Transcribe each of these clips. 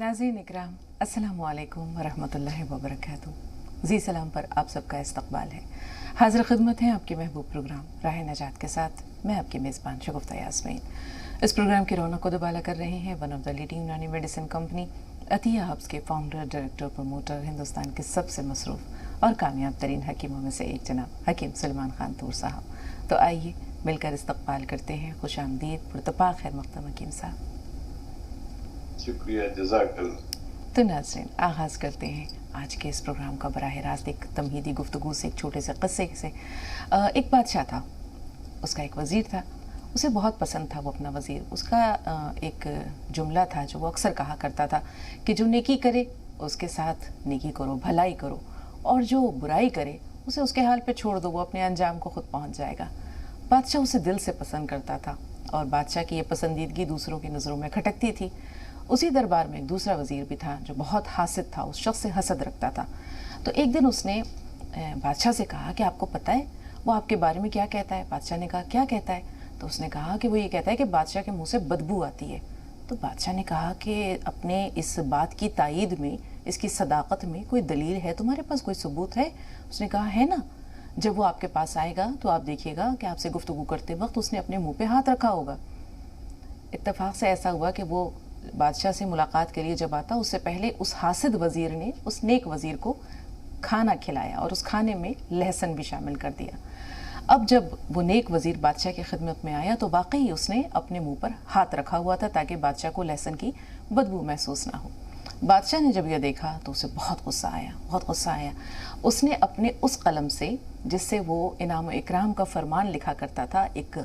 नाज़रीन इकराम, अस्सलामु अलैकुम वरहमतुल्लाहि वबरकातुहू। जी सलाम पर आप सबका इस्तकबाल है। हाज़िर खिदमत है आपके महबूब प्रोग्राम राह नजात के साथ मैं आपकी मेज़बान शगुफ्ता यास्मीन। इस प्रोग्राम की रौनक को दुबाला कर रहे हैं वन ऑफ द लीडिंग यूनानी मेडिसिन कंपनी अतिया हब्स के फाउंडर, डायरेक्टर, प्रमोटर, हिंदुस्तान के सबसे मसरूफ़ और कामयाब तरीन हकीमों में से एक जनाब हकीम सलमान खान तूर साहब। तो आइए मिलकर इस्तकबाल करते हैं। खुश आमदीद, पुरतपा खैर मक़दम हकीम साहब। शुक्रिया, जज़ाकल्लाह। तो नाज़रीन आगाज़ करते हैं आज के इस प्रोग्राम का बराह रास्त एक तमहीदी गुफ्तगू से, एक छोटे से क़स्से से। एक बादशाह था, उसका एक वज़ीर था, उसे बहुत पसंद था वो अपना वज़ीर। उसका एक जुमला था जो वो अक्सर कहा करता था कि जो नेकी करे उसके साथ नेकी करो, भलाई करो, और जो बुराई करे उसे उसके हाल पे छोड़ दो, वो अपने अंजाम को खुद पहुँच जाएगा। बादशाह उसे दिल से पसंद करता था और बादशाह की ये पसंदीदगी दूसरों की नज़रों में खटकती थी। उसी दरबार में एक दूसरा वज़ीर भी था जो बहुत हासिद था, उस शख्स से हसद रखता था। तो एक दिन उसने बादशाह से कहा कि आपको पता है वो आपके बारे में क्या कहता है? बादशाह ने कहा क्या कहता है? तो उसने कहा कि वो ये कहता है कि बादशाह के मुंह से बदबू आती है। तो बादशाह ने कहा कि अपने इस बात की तायीद में, इसकी सदाकत में कोई दलील है तुम्हारे पास, कोई सबूत है? उसने कहा है ना, जब वो आपके पास आएगा तो आप देखिएगा कि आपसे गुफ्तगू करते वक्त उसने अपने मुँह पे हाथ रखा होगा। इत्तेफाक से ऐसा हुआ कि वो बादशाह से मुलाकात के लिए जब आता, उससे पहले उस हासिद वज़ीर ने उस नेक वज़ीर को खाना खिलाया और उस खाने में लहसुन भी शामिल कर दिया। अब जब वो नेक वज़ीर बादशाह की खिदमत में आया तो वाकई उसने अपने मुंह पर हाथ रखा हुआ था ताकि बादशाह को लहसुन की बदबू महसूस ना हो। बादशाह ने जब यह देखा तो उसे बहुत गुस्सा आया, बहुत गुस्सा आया। उसने अपने उस कलम से जिससे वो इनाम इकराम का फरमान लिखा करता था, एक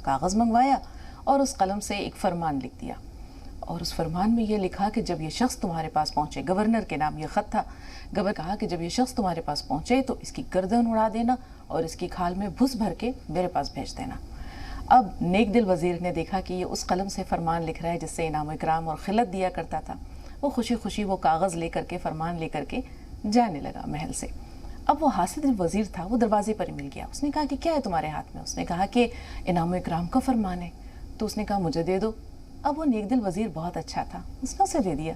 कागज़ मंगवाया और उस कलम से एक फरमान लिख दिया। और उस फरमान में ये लिखा कि जब ये शख्स तुम्हारे पास पहुँचे, गवर्नर के नाम ये ख़त था, गवर्नर कहा कि जब ये शख्स तुम्हारे पास पहुँचे तो इसकी गर्दन उड़ा देना और इसकी खाल में भुस भर के मेरे पास भेज देना। अब नेक दिल वज़ीर ने देखा कि ये उस कलम से फरमान लिख रहा है जिससे इनाम इकराम और खिलत दिया करता था। वो खुशी खुशी वो कागज़ लेकर के, फरमान लेकर के जाने लगा महल से। अब वो हासिद वज़ीर था, वो दरवाजे पर ही मिल गया। उसने कहा कि क्या है तुम्हारे हाथ में? उसने कहा कि इनाम इकराम का फरमान है। तो उसने कहा मुझे दे दो। अब वो नेक दिल वज़ीर बहुत अच्छा था, उसने उसे दे दिया।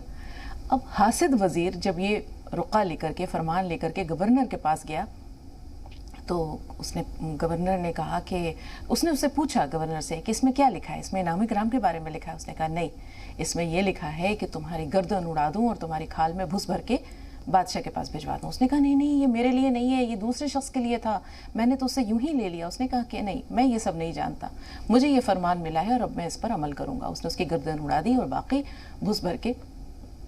अब हासिद वज़ीर जब ये रुक़ा लेकर के, फरमान लेकर के गवर्नर के पास गया तो उसने, गवर्नर ने कहा कि, उसने उससे पूछा गवर्नर से कि इसमें क्या लिखा है, इसमें इनाम इकराम के बारे में लिखा है? उसने कहा नहीं, इसमें यह लिखा है कि तुम्हारी गर्दन उड़ा दूँ और तुम्हारी खाल में भुस भर के बादशाह के पास भिजवा दूँ। उसने कहा नहीं नहीं, ये मेरे लिए नहीं है, ये दूसरे शख्स के लिए था, मैंने तो उससे यूं ही ले लिया। उसने कहा कि नहीं, मैं ये सब नहीं जानता, मुझे ये फरमान मिला है और अब मैं इस पर अमल करूँगा। उसने उसकी गर्दन उड़ा दी और बाकी भुस भर के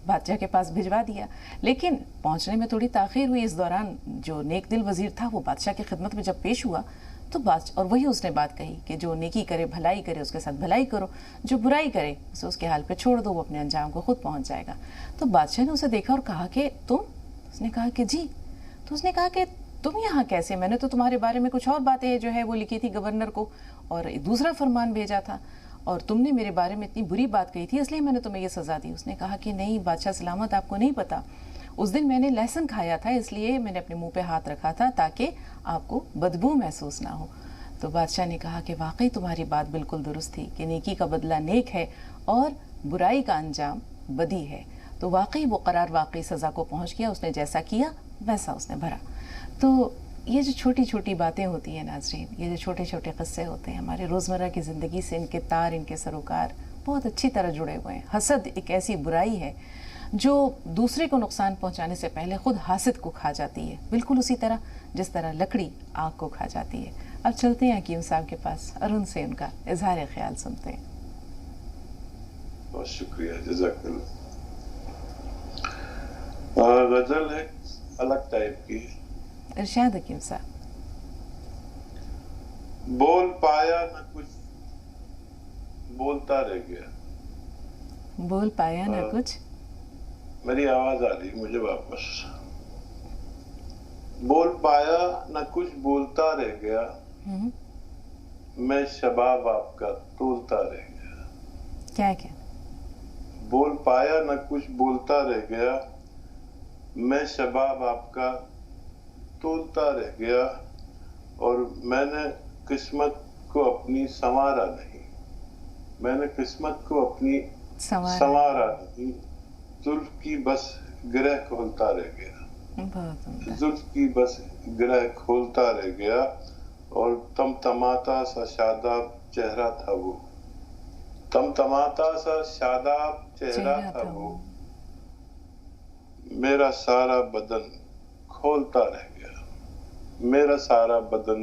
बादशाह के पास भिजवा दिया। लेकिन पहुँचने में थोड़ी ताख़ीर हुई। इस दौरान जो नेक दिल वज़ीर था वो बादशाह की खिदमत में जब पेश हुआ तो बादशाह, और वही उसने बात कही कि जो नेकी करे, भलाई करे, उसके साथ भलाई करो, जो बुराई करे उसे उसके हाल पे छोड़ दो, वो अपने अंजाम को खुद पहुंच जाएगा। तो बादशाह ने उसे देखा और कहा कि तुम? उसने कहा कि जी। तो उसने कहा कि तुम यहाँ कैसे? मैंने तो तुम्हारे बारे में कुछ और बातें जो है वो लिखी थी गवर्नर को और दूसरा फरमान भेजा था, और तुमने मेरे बारे में इतनी बुरी बात कही थी, इसलिए मैंने तुम्हें ये सज़ा दी। उसने कहा कि नहीं बादशाह सलामत, आपको नहीं पता, उस दिन मैंने लहसुन खाया था, इसलिए मैंने अपने मुंह पे हाथ रखा था ताकि आपको बदबू महसूस ना हो। तो बादशाह ने कहा कि वाकई तुम्हारी बात बिल्कुल दुरुस्त थी कि नेकी का बदला नेक है और बुराई का अंजाम बदी है। तो वाकई वो करार वाकई सज़ा को पहुँच गया, उसने जैसा किया वैसा उसने भरा। तो ये जो छोटी छोटी बातें होती हैं नाज़रीन, ये जो छोटे छोटे क़स्से होते हैं, हमारे रोज़मर्रा की ज़िंदगी से इनके तार, इनके सरोकार बहुत अच्छी तरह जुड़े हुए हैं। हसद एक ऐसी बुराई है जो दूसरे को नुकसान पहुंचाने से पहले खुद हासिद को खा जाती है, बिल्कुल उसी तरह जिस तरह लकड़ी आग को खा जाती है। अब चलते हैं हकीम साहब के पास और उनसे उनका इजहार ख्याल सुनते हैं। बहुत शुक्रिया, जज़ाकल्लाह। गज़ल है अलग टाइप की। इरशाद हकीम साहब। बोल पाया न कुछ, बोलता रह गया। बोल पाया ना कुछ। मेरी आवाज आ रही मुझे वापस। बोल पाया न कुछ, बोलता रह गया, मैं शबाब आपका तोलता रह गया। क्या क्या? बोल पाया न कुछ, बोलता रह गया, मैं शबाब आपका तोलता रह गया, और मैंने किस्मत को अपनी संवारा नहीं, मैंने किस्मत को अपनी संवारा नहीं, जुल्फ की बस गिरह खोलता रह गया, बहुत उम्दा। जुल्फ की बस गिरह खोलता रह गया और तमतमाता सा शादाब चेहरा था वो, तमतमाता सा शादाब चेहरा था वो, मेरा सारा बदन खोलता रह गया, मेरा सारा बदन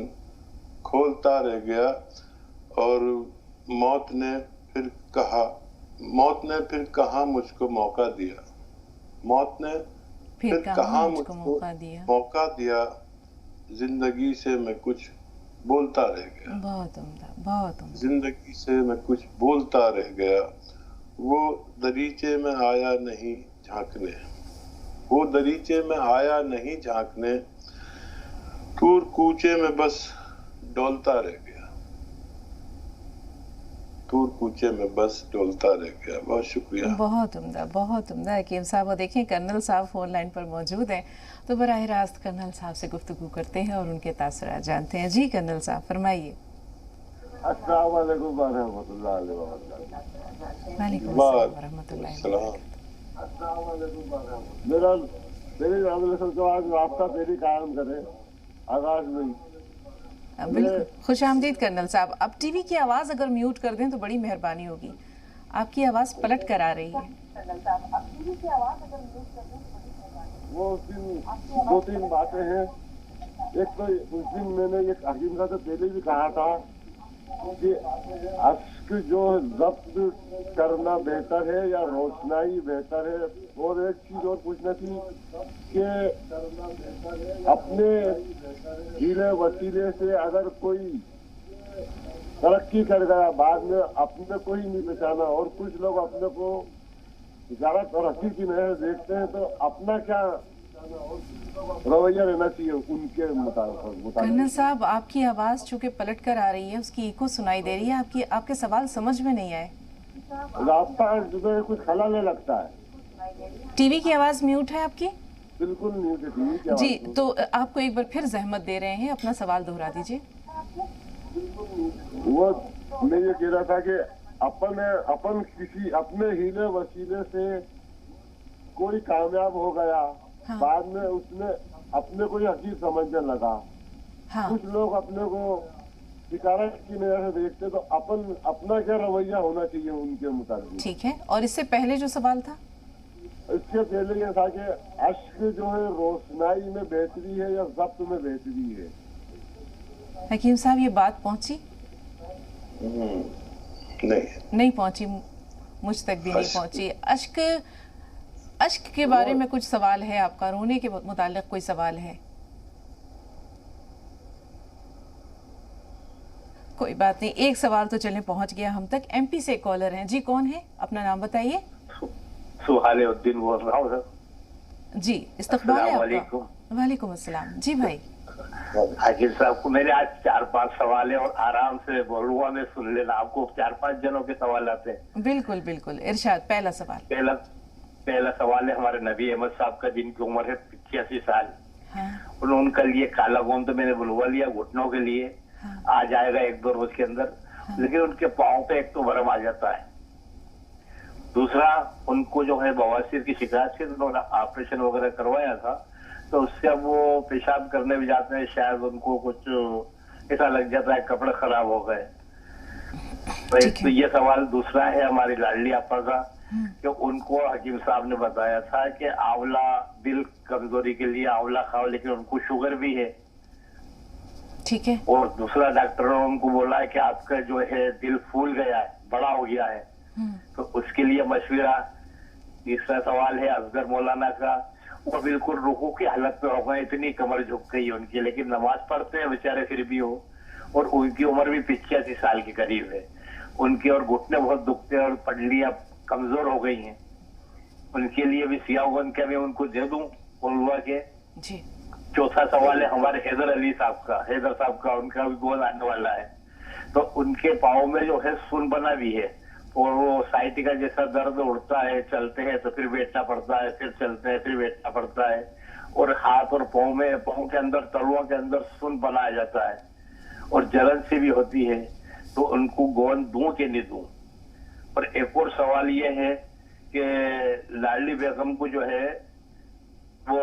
खोलता रह गया। और मौत ने फिर कहाँ मुझको मौका दिया, मौत ने फिर कहाँ मुझको मौका दिया, जिंदगी से मैं कुछ बोलता रह गया, बहुत उम्दा, बहुत उम्दा। जिंदगी से मैं कुछ बोलता रह गया। वो दरीचे में आया नहीं झांकने, वो दरीचे में आया नहीं झांकने, दूर कूचे में बस डोलता रह गया, दूर कूचे में बस डोलता रह गया। बहुत शुक्रिया। बहुत उम्दा, बहुत उम्दा हकीम साहब। और देखें कर्नल साहब फोन लाइन पर मौजूद हैं, तो बराह रास्त कर्नल साहब से गुफ्तगू करते हैं और उनके तासुरात जानते हैं। जी कर्नल साहब फरमाइए। अस्सलाम वालेकुम वरहमतुल्लाहि वालेकुम अस्सलाम वरहमतुल्लाहि मेरा तेरी रास्ता तेरी कायम करे आकाश में। बिल्कुल खुश आमदीद कर्नल साहब। अब टीवी की आवाज़ अगर म्यूट कर दें तो बड़ी मेहरबानी होगी, आपकी आवाज़ पलट कर आ रही है। वो उस दिन 2-3 बातें हैं। एक तो उस दिन मैंने ये हकीम साहब से पहले भी कहा था कि अश्क जो जब्त करना बेहतर है या रोशनाई बेहतर है। और एक चीज और पूछना थी कि अपने हीले वसीले से अगर कोई तरक्की कर गया, बाद में अपने को ही नहीं बचाना, और कुछ लोग अपने को ज्यादा तरक्की की नजर देखते हैं, तो अपना क्या रवैया रहना चाहिए उनके मुताबिक। कर्नल साहब आपकी आवाज़ चूंकि पलट कर आ रही है, उसकी इको सुनाई दे रही है, आपके सवाल समझ में नहीं आए। रास्ता जो कुछ खलाने लगता है। टीवी की आवाज़ म्यूट है आपकी? बिल्कुल म्यूट है टीवी की आवाज़। जी, तो आपको एक बार फिर जहमत दे रहे हैं, अपना सवाल दोहरा दीजिए। वो मैं ये कह रहा था कि अपन किसी अपने हीले वसीले से कोई कामयाब हो गया, हाँ। बाद में उसने अपने को ही हकीर समझने लगा, हाँ। कुछ लोग अपने को शिकारत की नजर से देखते, तो अपना क्या रवैया होना चाहिए उनके मुताबिक। ठीक है। और इससे पहले जो सवाल था, इसके पहले ये था कि अश्क जो है रोशनाई में बेहतरी है या जब्त में बेहतरी है। हकीम साहब ये बात पहुंची? नहीं पहुंची, मुझ तक भी नहीं पहुंची। अश्क के बारे में कुछ सवाल है आपका, रोने के मुतालिक कोई सवाल है? कोई बात नहीं, एक सवाल तो चलें पहुंच गया हम तक। एमपी से कॉलर हैं। जी कौन है, अपना नाम बताइए। सुहालउद्दीन बोल रहा हूँ जी, इस्तकबाल है आपका। वालेकुम अस्सलाम। जी भाई। हकीम साहब को मेरे आज 4-5 सवाल है और आराम से बोलूंगा, मैं सुन लेना। आपको 4-5 जनों के सवाल आते हैं। बिल्कुल बिल्कुल, इरशाद। पहला सवाल। पहला सवाल है हमारे नबी अहमद साहब का, जिनकी उम्र है 85 साल। हाँ। उनका लिए काला गोंद तो मैंने बुलवा लिया घुटनों के लिए, हाँ। आ जाएगा 1-2 रोज के अंदर, हाँ। लेकिन उनके पाँव पे एक तो भरम आ जाता है। दूसरा, उनको जो है बवासीर की शिकायत से उन्होंने ऑपरेशन वगैरह करवाया था, तो उससे अब वो पेशाब करने भी जाते हैं, शायद उनको कुछ ऐसा लग जाता है कपड़े खराब हो गए। तो ये सवाल दूसरा है हमारी लाडली आपा का, कि उनको हकीम साहब ने बताया था कि आंवला दिल कमजोरी के लिए आंवला खाओ, लेकिन उनको शुगर भी है। ठीक है। और दूसरा डॉक्टरों ने उनको बोला है कि आपका जो है दिल फूल गया है, बड़ा हो गया है, तो उसके लिए मशवरा। तीसरा सवाल है असगर मौलाना का, वो बिल्कुल रुकू की हालत में हो गए, इतनी कमर झुक गई उनकी, लेकिन नमाज पढ़ते हैं बेचारे फिर भी हो, और उनकी उम्र भी 85 साल के करीब है। उनके और घुटने बहुत दुखते हैं और पडलियां कमजोर हो गई हैं। उनके लिए भी सियागन के मैं उनको दे दूं बोलवा के। जी। चौथा सवाल है हमारे हैदर अली साहब का, हैदर साहब का, उनका भी गोल आने वाला है, तो उनके पाँव में जो है सुन बना भी है, और वो साइटिका जैसा दर्द उड़ता है, चलते हैं तो फिर बैठना पड़ता है, फिर चलते हैं फिर बैठना पड़ता है, और हाथ और पाँव के अंदर, तलुओं के अंदर सुन बना आ जाता है, और जलन से भी होती है। तो उनको गोंद दूं कि नहीं दूं। और एक और सवाल ये है कि लाडली बेगम को जो है वो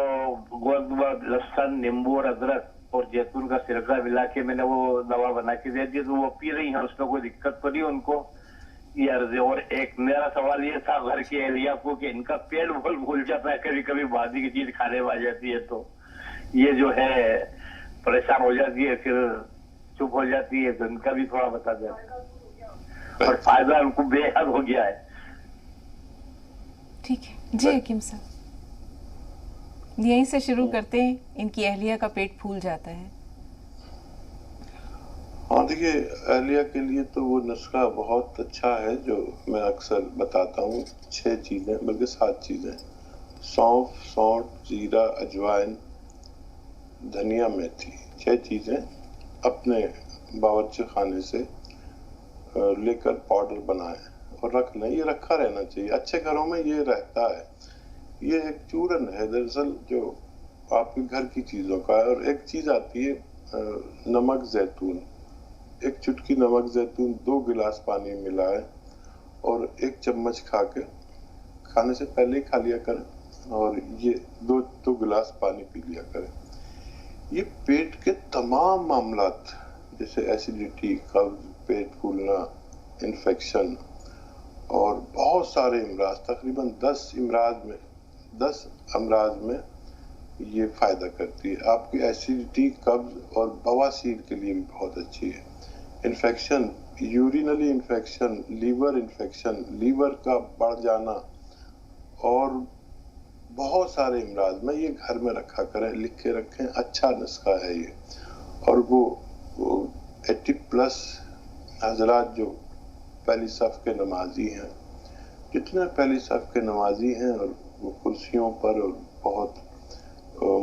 गोद लहसुन, नींबू और अदरक और जैतून का सिरका मिला के मैंने वो दवा बना के दे दी, तो वो पी रही है, उसमें कोई दिक्कत तो नहीं उनको। ये अर्ज है। और एक मेरा सवाल ये था घर की एहलिया को कि इनका पेट बहुत भूल जाता है, कभी कभी बादी की चीज खाने में आ जाती है, तो ये जो है परेशान हो जाती है, फिर चुप हो जाती है, तो इनका भी थोड़ा बता दें। और फायदा उनको बेहद हो गया है। ठीक है जी हकीम साहब, यहीं से शुरू करते हैं। इनकी अहलिया का पेट फूल जाता है। हाँ देखिए, अहलिया के लिए तो वो नुस्खा बहुत अच्छा है जो मैं अक्सर बताता हूँ। 6 चीजें, बल्कि 7 चीजें: सौंफ, सौंठ, जीरा, अजवाइन, धनिया, मेथी। 6 चीजें अपने बावर्ची खाने से लेकर पाउडर बनाएं और रख लें। ये रखा रहना चाहिए, अच्छे घरों में ये रहता है। ये एक चूरन है दरअसल जो आपके घर की चीजों का है। और एक चीज आती है नमक जैतून। एक चुटकी नमक जैतून 2 गिलास पानी में मिलाएं और 1 चम्मच खाने से पहले ही खा लिया करें, और ये 2 गिलास पानी पी लिया करें। ये पेट के तमाम मामलात जैसे एसिडिटी, कब्ज, पेट फूलना, इन्फेक्शन और बहुत सारे इमराज, तकरीबन 10 अमराज में ये फायदा करती है। आपकी एसिडिटी, कब्ज और बवासीर के लिए भी बहुत अच्छी है। Infection, urinary infection, liver infection, liver का बढ़ जाना और बहुत सारे इमराज में ये घर में रखा करें, लिख के रखें। अच्छा नुस्खा है ये। और वो 80+ हजरात जो पहली सफ के नमाजी हैं, जितने पहली सफ के नमाजी हैं और वो कुर्सियों पर और बहुत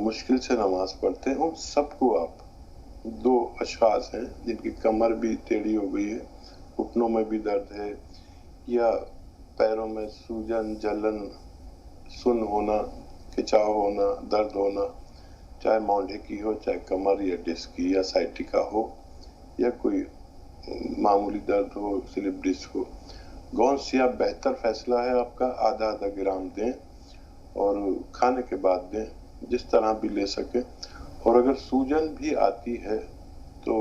मुश्किल से नमाज पढ़ते हैं, उन सबको आप 2 अशखास हैं जिनकी कमर भी टेढ़ी हो गई है, घुटनों में भी दर्द है, या पैरों में सूजन, जलन, सुन होना, खिंचाव होना, दर्द होना, चाहे मोंढे की हो, चाहे कमर या डिस्क की या साइटिका हो, या कोई मामूली दर्द हो, स्लिप डिस्क हो, गौनसिया बेहतर फैसला है आपका। आधा ग्राम दें और खाने के बाद दें, जिस तरह भी ले सके। और अगर सूजन भी आती है तो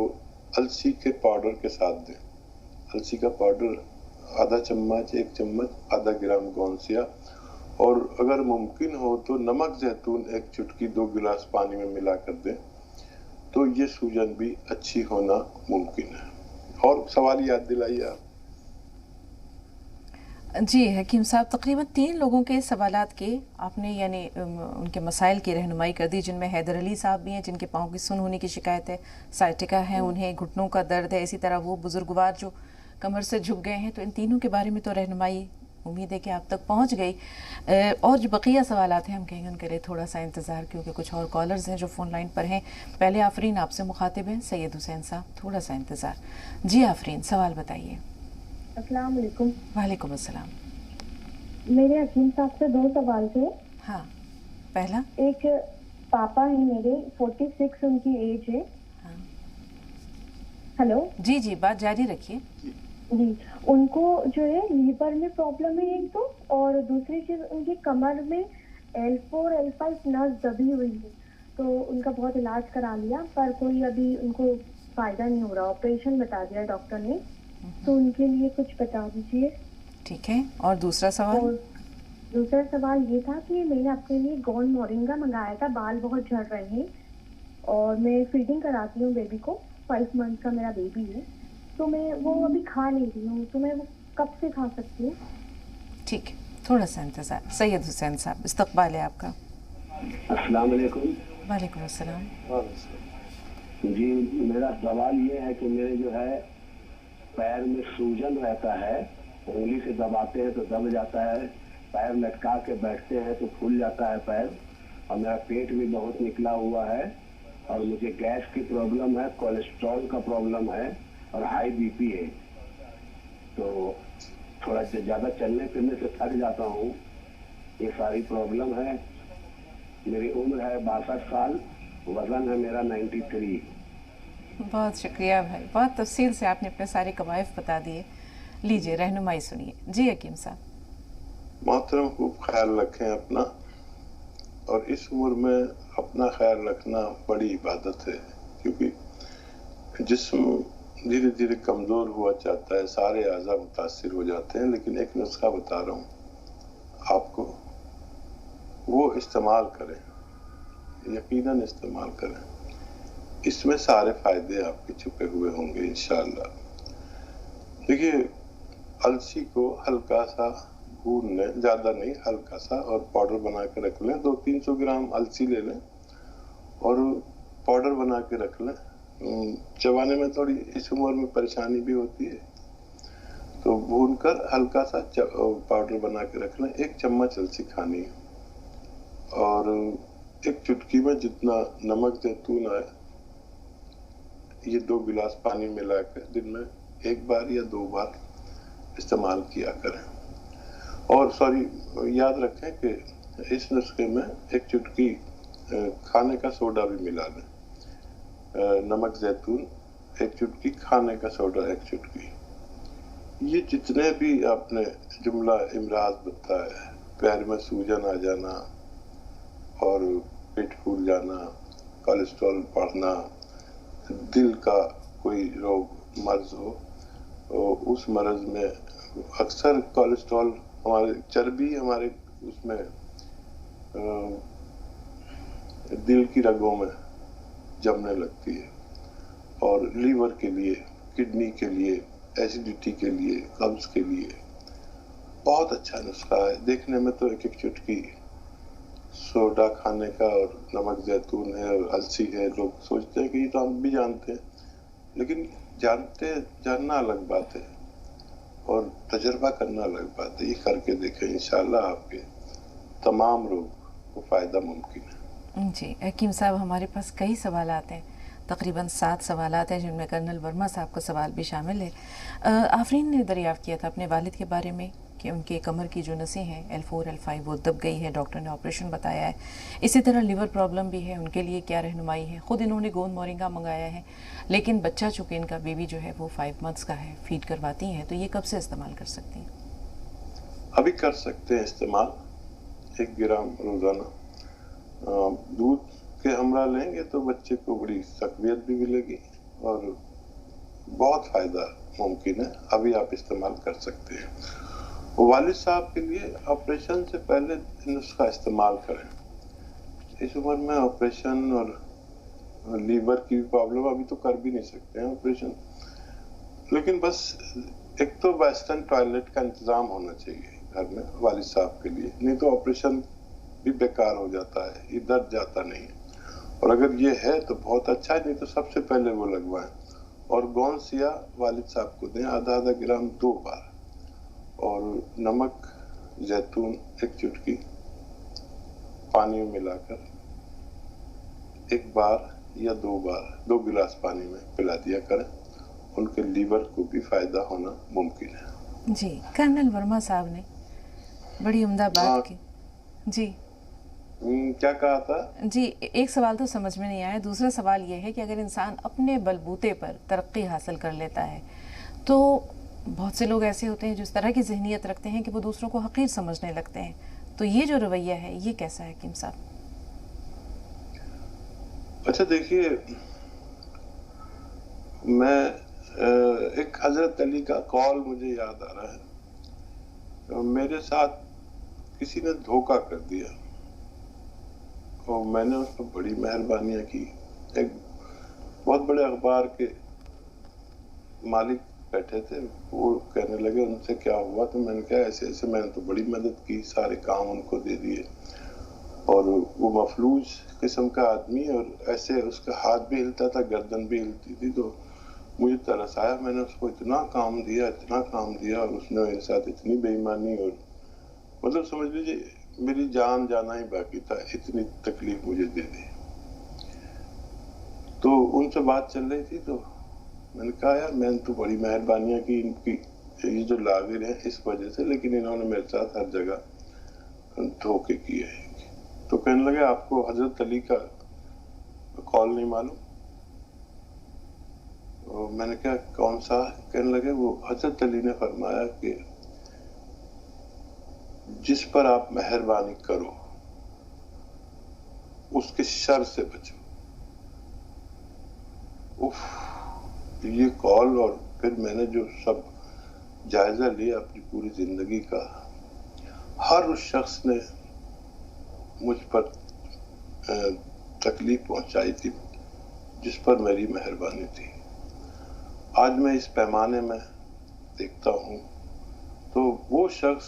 अलसी के पाउडर के साथ दें। अलसी का पाउडर आधा चम्मच, 1 चम्मच, आधा ग्राम गौनसिया। और अगर मुमकिन हो तो नमक जैतून 1 चुटकी 2 गिलास पानी में मिला कर दें, तो ये सूजन भी अच्छी होना मुमकिन है। और सवाल याद दिलाइए आप। जी हकीम साहब, तकरीबन 3 लोगों के सवालात के आपने यानी उनके मसाइल की रहनुमाई कर दी, जिनमें हैदर अली साहब भी हैं जिनके पाँव की सुन होने की शिकायत है, साइटिका है, उन्हें घुटनों का दर्द है, इसी तरह वो बुजुर्गवार जो कमर से झुक गए हैं। तो इन तीनों के बारे में तो रहनुमाई उम्मीद है कि आप तक पहुंच गई। और जो बकिया सवालात हैं हम कहेंगे उनके लिए थोड़ा सा इंतज़ार, क्योंकि कुछ और कॉलर्स हैं जो फ़ोन लाइन पर हैं। पहले आफरीन आपसे मुखातिब हैं, सैयद हुसैन साहब, थोड़ा सा इंतज़ार। जी आफरीन, सवाल बताइए। अस्सलाम वालेकुम। वालेकुम अस्सलाम। मेरे हकीम साहब से 2 सवाल थे। हाँ, पहला, एक पापा है मेरे, 46 उनकी एज है। हाँ। हेलो जी जी, बात जारी रखिए। जी, उनको जो है लीवर में प्रॉब्लम है एक तो, और दूसरी चीज उनकी कमर में L4 L5 नस दबी हुई है। तो उनका बहुत इलाज करा लिया पर कोई अभी उनको फायदा नहीं हो रहा। ऑपरेशन बता दिया डॉक्टर ने, तो उनके लिए कुछ बता दीजिए। ठीक है, और दूसरा सवाल? और दूसरा सवाल ये था कि मैंने अपने लिए गोंद मोरिंगा मंगाया था, बाल बहुत झड़ रहे हैं और मैं फीडिंग कराती हूँ बेबी को, 5 मंथ का मेरा बेबी है, तो मैं वो अभी खा नहीं रही हूँ, तो मैं वो कब से खा सकती हूँ? ठीक है, थोड़ा सा इंतज़ार। सैयद हुसैन साहब, इस्तक़बाल है आपका। अस्सलाम वालेकुम। वालेकुम अस्सलाम। जी, मेरा सवाल ये है कि मेरे जो है पैर में सूजन रहता है, उंगली से दबाते हैं तो दब जाता है, पैर लटका के बैठते हैं तो फूल जाता है पैर, और मेरा पेट भी बहुत निकला हुआ है, और मुझे गैस की प्रॉब्लम है, कोलेस्ट्रॉल का प्रॉब्लम है और हाई बीपी है। तो थोड़ा ज़्यादा चलने फिरने से थक जाता हूँ, ये सारी प्रॉब्लम है। मेरी उम्र है 62 साल, वजन है मेरा 93। बहुत शुक्रिया भाई, बहुत तफसील से आपने अपने सारे कवायफ बता दिए। लीजिए रहनुमाई सुनिए। जी हकीम साहब। मोहतरम खूब ख्याल रखें अपना, और इस उम्र में अपना ख्याल रखना बड़ी इबादत है, क्योंकि जिस्म धीरे धीरे कमज़ोर हुआ जाता है, सारे आज़ा मुतासिर हो जाते हैं। लेकिन एक नुस्खा बता रहा हूँ आपको, वो इस्तेमाल करें, यकीनन इस्तेमाल करें, इसमें सारे फ़ायदे आपके छुपे हुए होंगे इंशाअल्लाह। देखिए, अलसी को हल्का सा भून लें, ज़्यादा नहीं, हल्का सा, और पाउडर बना के रख लें। 200-300 ग्राम अलसी ले लें और पाउडर बना के रख लें। चबाने में थोड़ी इस उम्र में परेशानी भी होती है, तो भून कर हल्का सा पाउडर बना के रख लें। 1 चम्मच अलसी खानी है, और 1 चुटकी में जितना नमक जैतून आए, ये 2 गिलास पानी मिलाकर दिन में 1 बार या 2 बार इस्तेमाल किया करें। और याद रखें कि इस नुस्खे में 1 चुटकी खाने का सोडा भी मिला लें। नमक जैतून 1 चुटकी, खाने का सोडा 1 चुटकी। ये जितने भी आपने जुमला इमराज बताया, पैर में सूजन आ जाना और पेट फूल जाना, कोलेस्ट्रॉल बढ़ना, दिल का कोई रोग मर्ज हो, उस मर्ज में अक्सर कोलेस्ट्रॉल, हमारे चर्बी हमारे उसमें दिल की रगों में जमने लगती है, और लीवर के लिए, किडनी के लिए, एसिडिटी के लिए, कब्ज के लिए बहुत अच्छा नुस्खा है। देखने में तो 1-1 चुटकी सोडा खाने का और नमक जैतून है और अलसी है, लोग सोचते हैं कि ये तो हम भी जानते हैं, लेकिन जानना अलग बात है और तजर्बा करना अलग बात है। ये करके देखें, इंशाल्लाह आपके तमाम रोग को फ़ायदा मुमकिन है। जी हकीम साहब, हमारे पास कई सवाल आते हैं, तकरीबन 7 सवाल हैं, जिनमें कर्नल वर्मा साहब का सवाल भी शामिल है। आफरीन ने दरियाफ़्त किया था अपने वालिद के बारे में कि उनके कमर की जो नसें हैं L4 L5 वो दब गई है, डॉक्टर ने ऑपरेशन बताया है। इसी तरह लिवर प्रॉब्लम भी है, उनके लिए क्या रहनुमाई है। ख़ुद इन्होंने गोंद मोरिंगा मंगाया है, लेकिन बच्चा चूँकि इनका बेबी जो है वो 5 मंथ्स का है, फीड करवाती हैं, तो ये कब से इस्तेमाल कर सकती हैं? अभी कर सकते हैं इस्तेमाल, 1 ग्राम रोज़ाना। दूध के हमरा लेंगे तो बच्चे को बड़ी तक़वियत भी मिलेगी और बहुत फ़ायदा मुमकिन है। अभी आप इस्तेमाल कर सकते हैं। वालिद साहब के लिए ऑपरेशन से पहले नुस्खा इस्तेमाल करें। इस उम्र में ऑपरेशन और लीवर की प्रॉब्लम, अभी तो कर भी नहीं सकते हैं ऑपरेशन, लेकिन बस एक तो वेस्टर्न टॉयलेट का इंतज़ाम होना चाहिए घर में वालिद साहब के लिए, नहीं तो ऑपरेशन भी बेकार हो जाता है, ये दर्द जाता नहीं है। और अगर ये है तो बहुत अच्छा है, नहीं तो सबसे पहले वो लगवाएं। और गोंद सिया वालिद साहब को दें, आधा ग्राम 2 बार, और नमक जैतून 1 चुटकी पानी में मिलाकर 1 बार या 2 बार 2 गिलास पानी में पिला दिया करें। उनके लीवर को भी फायदा होना मुमकिन है। जी, कर्नल वर्मा साहब ने बड़ी उम्दा बात की। जी क्या कहा था? जी, एक सवाल तो समझ में नहीं आया। दूसरा सवाल ये है कि अगर इंसान अपने बलबूते पर तरक्की हासिल कर लेता है, तो बहुत से लोग ऐसे होते हैं जो इस तरह की ज़हनियत रखते हैं कि वो दूसरों को हक़ीर समझने लगते हैं। तो ये जो रवैया है, ये कैसा है हकीम साहब? अच्छा देखिए, मैं एक हजरत अली का कौल मुझे याद आ रहा है। मेरे साथ किसी ने धोखा कर दिया और मैंने उस पर बड़ी मेहरबानियां की। एक बहुत बड़े अखबार के मालिक बैठे थे, वो कहने लगे उनसे क्या हुआ, तो मैंने कहा ऐसे ऐसे, मैंने तो बड़ी मदद की, सारे काम उनको दे दिए, और वो मफलूज किस्म का आदमी, और ऐसे उसका हाथ भी हिलता था, गर्दन भी हिलती थी, तो मुझे तरस आया। मैंने उसको इतना काम दिया और उसने मेरे साथ इतनी बेईमानी, और मतलब समझ लीजिए मेरी जान जाना ही बाकी था, इतनी तकलीफ मुझे दे दी। तो उनसे बात चल रही थी, तो मैंने कहा यार मैंने तो बड़ी मेहरबानियां की, इनकी ये जो लागिर है इस वजह से, लेकिन इन्होंने मेरे साथ हर जगह धोखे किए हैं। तो कहने लगे आपको हजरत अली का कॉल नहीं मालूम? और मैंने कहा कौन सा? कहने लगे वो हजरत अली ने फरमाया कि जिस पर आप मेहरबानी करो उसके शर से बचो। उफ, ये कॉल और फिर मैंने जो सब जायजा लिया अपनी पूरी जिंदगी का, हर उस शख्स ने मुझ पर तकलीफ पहुंचाई थी जिस पर मेरी मेहरबानी थी। आज मैं इस पैमाने में देखता हूँ तो वो शख्स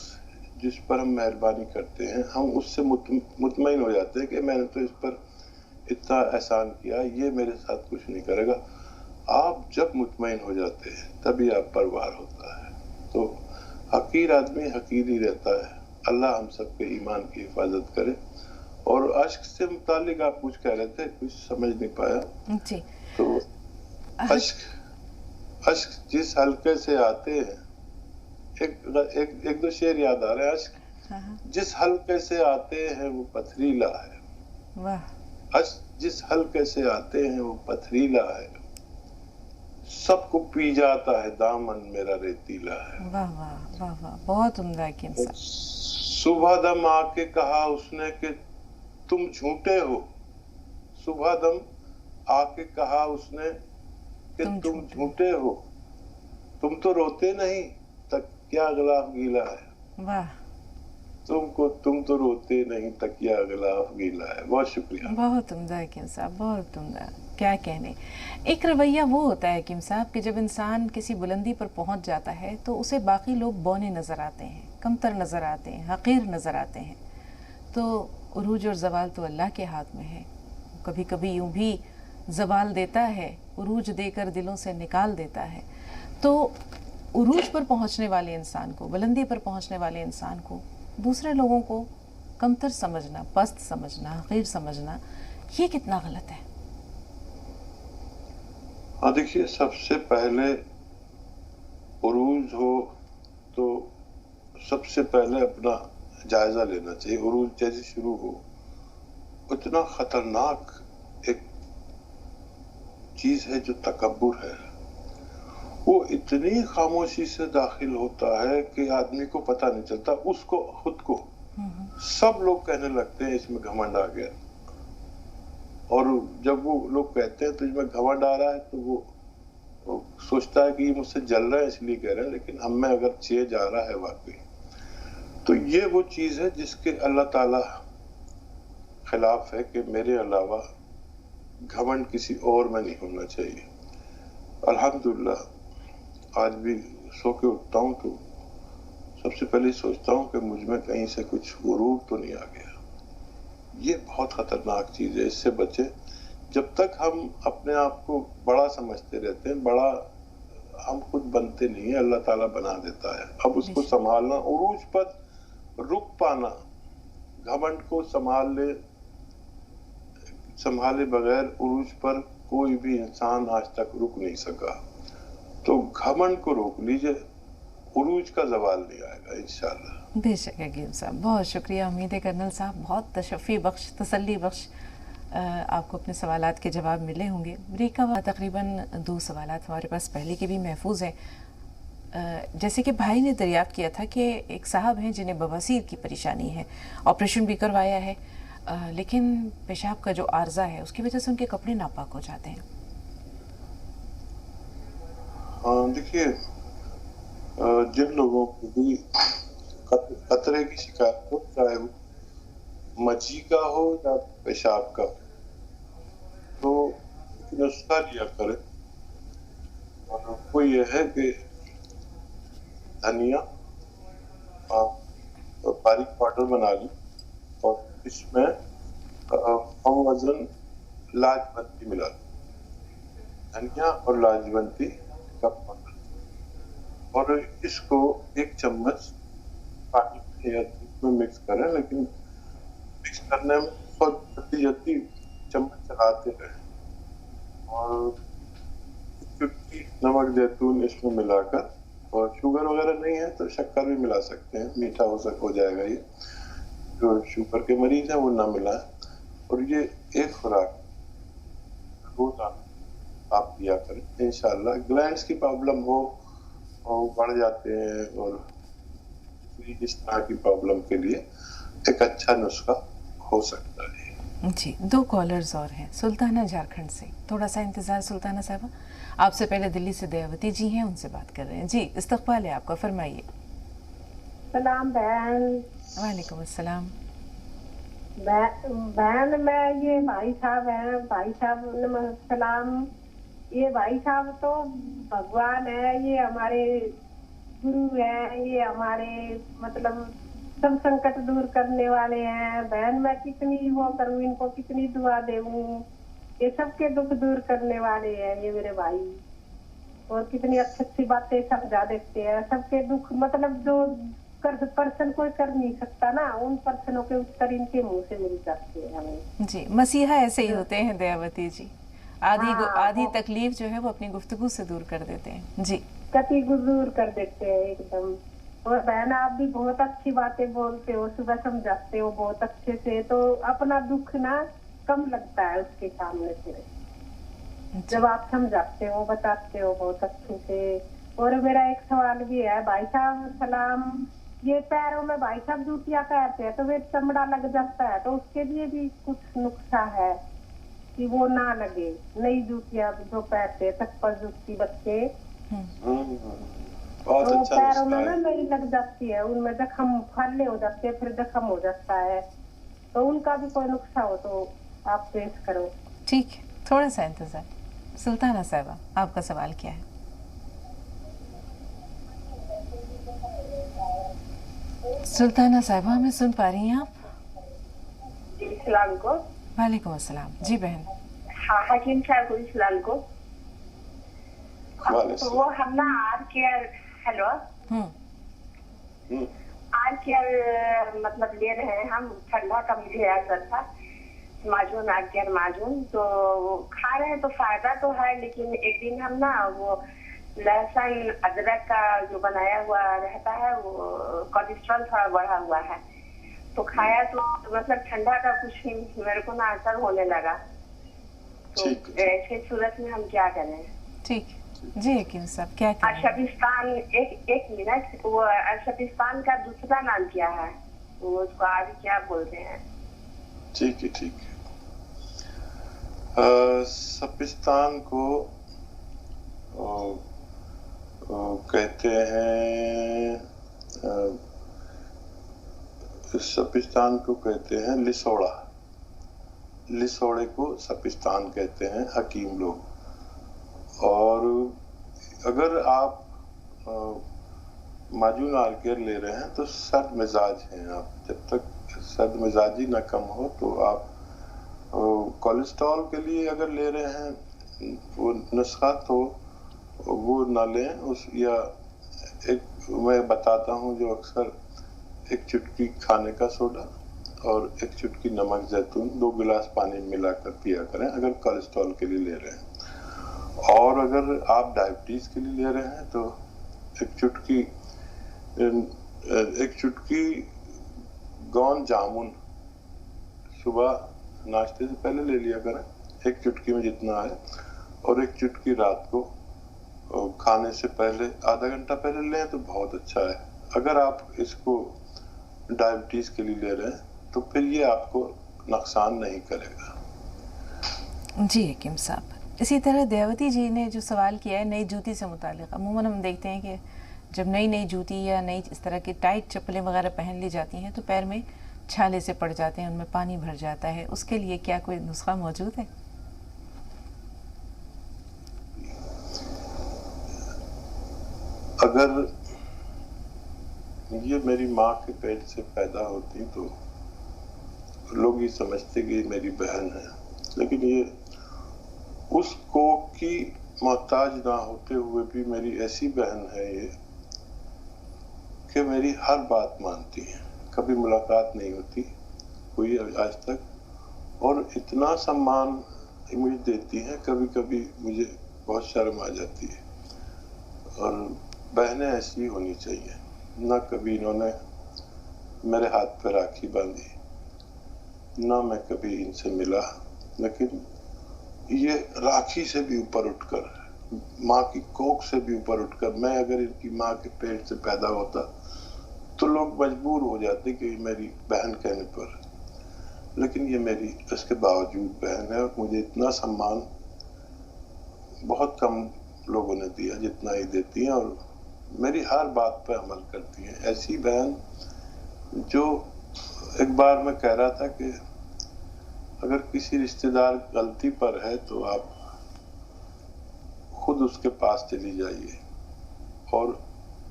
जिस पर हम मेहरबानी करते हैं, हम उससे मुतमईन हो जाते हैं कि मैंने तो इस पर इतना एहसान किया, ये मेरे साथ कुछ नहीं करेगा। आप जब मुतमईन हो जाते हैं तभी आप पर वार होता है। तो हकीर आदमी हकीर ही रहता है। अल्लाह हम सबके ईमान की हिफाजत करे। और अश्क से मुतालिक आप कुछ कह रहे थे, कुछ समझ नहीं पाया जी। तो अश्क जिस हल्के से आते हैं, एक दो शेर याद आ रहे हैं। अश्क जिस हल्के से आते हैं वो पथरीला है। वाह। अश्क जिस हल्के से आते हैं वो पथरीला है, सबको पी जाता है दामन मेरा रेतीला है। वाह वाह वाह वाह, बहुत उम्दा हकीम साहब। सुबह दम आके कहा उसने कि तुम झूठे हो। सुबह दम आके कहा उसने कि तुम झूठे हो। तुम तो रोते नहीं, तकिया गिलाफ गीला है। वाह। तुम तो रोते नहीं, तकिया गिलाफ गीला है। बहुत शुक्रिया। बहुत उम्दा हकीम साहब, बहुत उम्दा। क्या कहने। एक रवैया वो होता है हकीम साहब कि जब इंसान किसी बुलंदी पर पहुंच जाता है तो उसे बाकी लोग बौने नज़र आते हैं, कमतर नज़र आते हैं, हकीर नज़र आते हैं। तो उरूज और ज़वाल तो अल्लाह के हाथ में है। कभी कभी यूं भी ज़वाल देता है, उरूज देकर दिलों से निकाल देता है। तो उरूज पर पहुंचने वाले इंसान को, बुलंदी पर पहुंचने वाले इंसान को दूसरे लोगों को कमतर समझना, पस्त समझना, हकीर समझना, ये कितना गलत है? हाँ देखिए, सबसे पहले उरूज हो तो सबसे पहले अपना जायजा लेना चाहिए। उरूज जैसे शुरू हो, इतना खतरनाक एक चीज है जो तकब्बुर है, वो इतनी खामोशी से दाखिल होता है कि आदमी को पता नहीं चलता। उसको खुद को सब लोग कहने लगते हैं इसमें घमंड आ गया, और जब वो लोग कहते हैं तो इसमें घमंड आ रहा है तो वो सोचता है कि ये मुझसे जल रहा है इसलिए कह रहे हैं, लेकिन हम में अगर चेज आ रहा है वाकई, तो ये वो चीज है जिसके अल्लाह ताला खिलाफ है कि मेरे अलावा घमंड किसी और में नहीं होना चाहिए। अल्हम्दुलिल्लाह आज भी सो के उठता हूँ तो सबसे पहले सोचता हूँ कि मुझ में कहीं से कुछ गुरूर तो नहीं आ गया। ये बहुत खतरनाक चीज है, इससे बचे। जब तक हम अपने आप को बड़ा समझते रहते हैं, बड़ा हम खुद बनते नहीं है, अल्लाह ताला बना देता है। अब उसको संभालना, उरूज पर रुक पाना, घमंड को संभाले बगैर उरूज पर कोई भी इंसान आज तक रुक नहीं सका। तो घमंड को रोक लीजिए, उरूज का ज़वाल नहीं आएगा इंशाल्लाह। बेशक हकीम साहब, बहुत शुक्रिया। उम्मीद है कर्नल साहब बहुत तशफ़ी बख्श, तसल्ली बख्श आपको अपने सवालात के जवाब मिले होंगे। ब्रेक का तकरीबन 2 सवालात हमारे पास पहले के भी महफूज हैं। जैसे कि भाई ने दरियाफ्त किया था कि एक साहब हैं जिन्हें बवासीर की परेशानी है, ऑपरेशन भी करवाया है, लेकिन पेशाब का जो आर्जा है उसकी वजह से उनके कपड़े नापाक हो जाते हैं। हाँ देखिए, जिन लोगों को भी खतरे की शिकायत हो, चाहे वो मची का हो या पेशाब का, तो नुस्खा लिया करें। और वो ये है कि धनिया बारीक पाउडर बना ली और इसमें कम वजन लाजवंती मिला ली, धनिया और लाजवंती का पाउडर, और इसको 1 चम्मच पानी में मिक्स करें। लेकिन मिक्स करने में बहुत जल्दी चम्मच चलाते रहें, और चुटकी नमक जैतून इसमें मिलाकर, और शुगर वगैरह नहीं है तो शक्कर भी मिला सकते हैं, मीठा हो जाएगा। ये जो शुगर के मरीज हैं वो ना मिलाएं, और ये एक खुराक रोजाना आप लिया करें इंशाल्लाह। ग्लैंड्स की प्रॉब्लम हो और बढ़ जाते हैं और भी इस तरह की प्रॉब्लम के लिए एक अच्छा नुस्खा हो सकता है। जी, 2 कॉलर्स और हैं। सुल्ताना झारखंड से, थोड़ा सा इंतज़ार सुल्ताना साहबा। आपसे पहले दिल्ली से दयावती जी हैं, उनसे बात कर रहे हैं। जी, इस्तक़बाल है आपका, फरमाइए। सलाम बहन। वालेकुम अस्सलाम। बहन मैं ये भाई साहब हैं, भाई साहब नमस्सलाम। ये भाई साहब तो भगवान है, ये हमारे गुरु हैं, ये हमारे मतलब सब संकट दूर करने वाले हैं। बहन मैं कितनी वो करूँ, इनको कितनी दुआ दूँ, ये सबके दुख दूर करने वाले हैं ये मेरे भाई। और कितनी अच्छी अच्छी बातें समझा देते हैं, सबके दुख मतलब जो पर्सन कोई कर नहीं सकता ना, उन पर्सनों के उत्तर इनके मुंह से मिल जाते हैं हमें। जी, मसीहा ऐसे ही होते हैं दयावती जी। आधी तकलीफ जो है वो अपनी गुफ्तगू से दूर कर देते हैं। जी, कति दूर कर देते हैं एकदम। और बहन आप भी बहुत अच्छी बातें बोलते हो, सुबह समझाते हो बहुत अच्छे से, तो अपना दुख ना कम लगता है उसके सामने से, जब आप समझाते हो बताते हो बहुत अच्छे से। और मेरा एक सवाल भी है भाई साहब, सलाम। ये पैरों में भाई साहब जूतियाँ पहनते हैं तो वे चमड़ा लग जाता है, तो उसके लिए भी कुछ नुस्खा है कि वो ना लगे? नई जूतियाँ जो पहनते हैं, चप्पल जूती बच्चे, बहुत तो अच्छा पैरों में नुस्खा ना है। नई लग जाती है, उनमें जख्म फलने हो जाते हैं, फिर जख्म हो जाता है, तो उनका भी कोई नुस्खा हो तो आप पेश करो। ठीक है, थोड़ा सा इंतज़ार। सुल्ताना साहबा, आपका सवाल क्या है? सुल्ताना साहबा, हमें सुन पा रही हैं आप? इस्लाम को वालेकुम अस्सलाम। जी बहन। हाँ, हकीम साहब को इस्लाम को वालेकुम। वो हम ना R care, hello, R care मतलब ले रहे हैं हम। ठंडा का मुझे असर था, माजून आर केयर माजून तो खा रहे हैं तो फायदा तो है, लेकिन एक दिन हम ना वो लहसुन अदरक का जो बनाया हुआ रहता है वो कोलेस्ट्रॉल थोड़ा बढ़ा हुआ है, तो खाया तो मतलब ठंडा का कुछ मेरे को ना असर होने लगा। तो ऐसे सूरत में हम क्या करें? ठीक है जी हकीम साहब, क्या करें? अरशबिस्तान, एक मिनट, वो अरशबिस्तान का दूसरा नाम क्या है? वो उसको आज क्या बोलते हैं? ठीक है ठीक है। सपिस्तान को कहते हैं, सपिस्तान को कहते हैं लिसोड़ा। लिसोड़े को सपिस्तान कहते हैं हकीम लोग। और अगर आप माजून आर केयर ले रहे हैं तो सर्द मिजाज हैं आप, जब तक सर्द मिजाजी ना कम हो तो आप कोलेस्ट्रॉल के लिए अगर ले रहे हैं वो नुस्खा तो वो ना लें। उस या एक मैं बताता हूँ जो अक्सर एक चुटकी खाने का सोडा और एक चुटकी नमक जैतून 2 गिलास पानी मिलाकर पिया करें अगर कोलेस्ट्रॉल के लिए ले रहे हैं। और अगर आप डायबिटीज के लिए ले रहे हैं तो एक चुटकी गौन जामुन सुबह नाश्ते से पहले ले लिया करें, एक चुटकी में जितना है, और एक चुटकी रात को खाने से पहले आधा घंटा पहले लें तो बहुत अच्छा है। अगर आप इसको डायबिटीज के लिए ले रहे हैं तो फिर ये आपको नुकसान नहीं करेगा। जी हकीम साहब, इसी तरह दयावती जी ने जो सवाल किया है नई जूती से मुतालिक, अमूमन हम देखते हैं कि जब नई जूती या नई इस तरह की टाइट चप्पलें वगैरह पहन ली जाती हैं तो पैर में छाले से पड़ जाते हैं, उनमें पानी भर जाता है, उसके लिए क्या कोई नुस्खा मौजूद है? अगर ये मेरी माँ के पेट से पैदा होती तो लोग ये समझते कि मेरी बहन है, लेकिन ये उस कोख की मोहताज ना होते हुए भी मेरी ऐसी बहन है ये कि मेरी हर बात मानती है। कभी मुलाकात नहीं होती हुई आज तक, और इतना सम्मान मुझे देती है, कभी कभी मुझे बहुत शर्म आ जाती है। और बहनें ऐसी होनी चाहिए, ना कभी इन्होंने मेरे हाथ पर राखी बांधी, ना मैं कभी इनसे मिला, लेकिन ये राखी से भी ऊपर उठकर, माँ की कोख से भी ऊपर उठकर, मैं अगर इनकी माँ के पेट से पैदा होता تو لوگ مجبور ہو جاتے کہ یہ میری بہن کہنے پر، لیکن یہ میری اس کے باوجود بہن ہے، اور مجھے اتنا سمان بہت کم لوگوں نے دیا جتنا ہی دیتی ہیں، اور میری ہر بات پہ عمل کرتی ہیں. ایسی بہن جو ایک بار میں کہہ رہا تھا کہ اگر کسی رشتہ دار غلطی پر ہے تو آپ خود اس کے پاس چلی جائیے اور